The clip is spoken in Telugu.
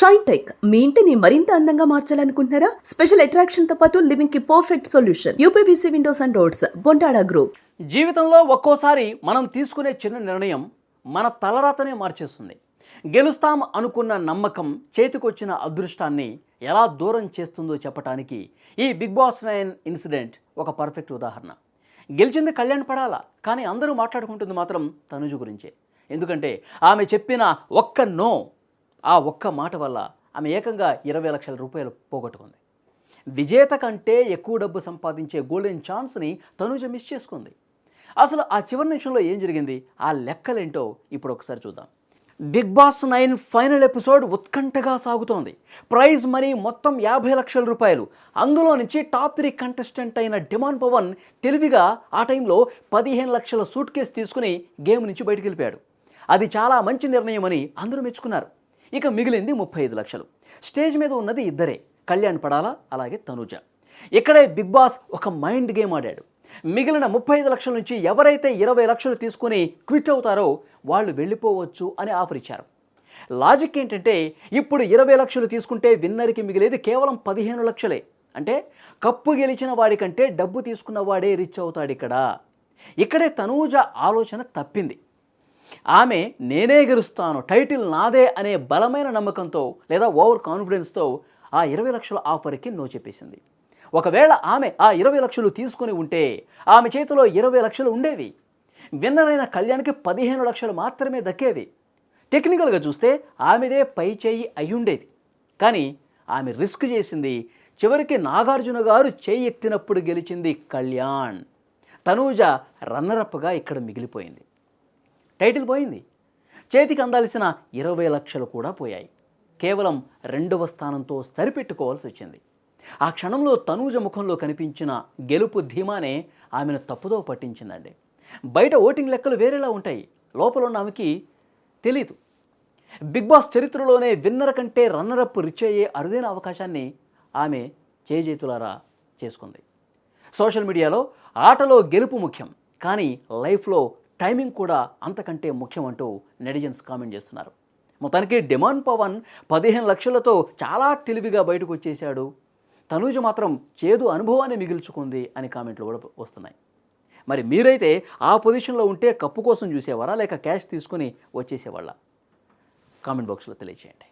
షైన్ టెక్ మీ ఇంటిని మరింత అందంగా మార్చాలనుకుంటున్నారా? స్పెషల్ అట్రాక్షన్ తో పాటు లివింగ్ కి perfect solution. UPVC windows and doors, Bontada group. జీవితంలో ఒక్కోసారి మనం తీసుకునే చిన్న నిర్ణయం మన తలరాతనే మార్చేస్తుంది. గెలుస్తాం అనుకున్న నమ్మకం చేతికొచ్చిన అదృష్టాన్ని ఎలా దూరం చేస్తుందో చెప్పడానికి ఈ బిగ్ బాస్ 9 ఇన్సిడెంట్ ఒక పర్ఫెక్ట్ ఉదాహరణ. గెలిచింది కళ్యాణ్ పడాలా, కానీ అందరూ మాట్లాడుకుంటుంది మాత్రం తనుజ గురించే. ఎందుకంటే ఆమె చెప్పిన ఒక్క నో, ఆ ఒక్క మాట వల్ల ఆమె ఏకంగా 20 లక్షల రూపాయలు పోగొట్టుకుంది. విజేత కంటే ఎక్కువ డబ్బు సంపాదించే గోల్డెన్ ఛాన్స్ని తనుజ మిస్ చేసుకుంది. అసలు ఆ చివరి నిమిషంలో ఏం జరిగింది, ఆ లెక్కలేంటో ఇప్పుడు ఒకసారి చూద్దాం. బిగ్ బాస్ 9 ఫైనల్ ఎపిసోడ్ ఉత్కంఠగా సాగుతోంది. ప్రైజ్ మనీ మొత్తం 50 లక్షల రూపాయలు. అందులో నుంచి టాప్ 3 కంటెస్టెంట్ అయిన డిమాండ్ పవన్ తెలివిగా ఆ టైంలో 15 లక్షల సూట్ కేసు తీసుకుని గేమ్ నుంచి బయటికి వెళ్ళిపోయాడు. అది చాలా మంచి నిర్ణయం అని అందరూ మెచ్చుకున్నారు. ఇక మిగిలింది 35 లక్షలు. స్టేజ్ మీద ఉన్నది ఇద్దరే, కళ్యాణ్ పడాలా అలాగే తనుజ. ఇక్కడే బిగ్ బాస్ ఒక మైండ్ గేమ్ ఆడాడు. మిగిలిన 35 లక్షల నుంచి ఎవరైతే 20 లక్షలు తీసుకుని క్విట్ అవుతారో వాళ్ళు వెళ్ళిపోవచ్చు అని ఆఫర్ ఇచ్చారు. లాజిక్ ఏంటంటే ఇప్పుడు 20 లక్షలు తీసుకుంటే విన్నర్కి మిగిలేది కేవలం 15 లక్షలే. అంటే కప్పు గెలిచిన వాడికంటే డబ్బు తీసుకున్న వాడే రిచ్ అవుతాడు. ఇక్కడే తనూజ ఆలోచన తప్పింది. ఆమె నేనే గెలుస్తాను, టైటిల్ నాదే అనే బలమైన నమ్మకంతో లేదా ఓవర్ కాన్ఫిడెన్స్తో ఆ 20 లక్షల ఆఫర్కి నో చెప్పేసింది. ఒకవేళ ఆమె ఆ 20 లక్షలు తీసుకుని ఉంటే ఆమె చేతిలో 20 లక్షలు ఉండేవి. విన్నర్ అయిన కళ్యాణ్కి 15 లక్షలు మాత్రమే దక్కేవి. టెక్నికల్గా చూస్తే ఆమెదే పై చేయి అయ్యుండేది. కానీ ఆమె రిస్క్ చేసింది. చివరికి నాగార్జున గారు చేయి ఎత్తినప్పుడు గెలిచింది కళ్యాణ్. తనూజ రన్నరప్గా ఇక్కడ మిగిలిపోయింది. టైటిల్ పోయింది. చేతికి అందాల్సిన 20 లక్షలు కూడా పోయాయి. కేవలం 2వ స్థానంతో సరిపెట్టుకోవాల్సి వచ్చింది. ఆ క్షణంలో తనూజ ముఖంలో కనిపించిన గెలుపు ధీమానే ఆమెను తప్పుదో పట్టించిందండి. బయట ఓటింగ్ లెక్కలు వేరేలా ఉంటాయి, లోపల ఉన్న ఆమెకి తెలీదు. బిగ్ బాస్ చరిత్రలోనే విన్నర్ కంటే రన్నరప్ రిచ్ అయ్యే అరుదైన అవకాశాన్ని ఆమె చేజేతులారా చేసుకుంది. సోషల్ మీడియాలో ఆటలో గెలుపు ముఖ్యం, కానీ లైఫ్లో టైమింగ్ కూడా అంతకంటే ముఖ్యం అంటూ నెటిజన్స్ కామెంట్ చేస్తున్నారు. మొత్తానికి డిమాండ్ పవన్ 15 లక్షలతో చాలా తెలివిగా బయటకు వచ్చేశాడు. తనూజ మాత్రం చేదు అనుభవాన్ని మిగిల్చుకుంది అని కామెంట్లు కూడా వస్తున్నాయి. మరి మీరైతే ఆ పొజిషన్లో ఉంటే కప్పు కోసం చూసేవారా, లేక క్యాష్ తీసుకుని వచ్చేసేవాళ్ళ? కామెంట్ బాక్స్లో తెలియజేయండి.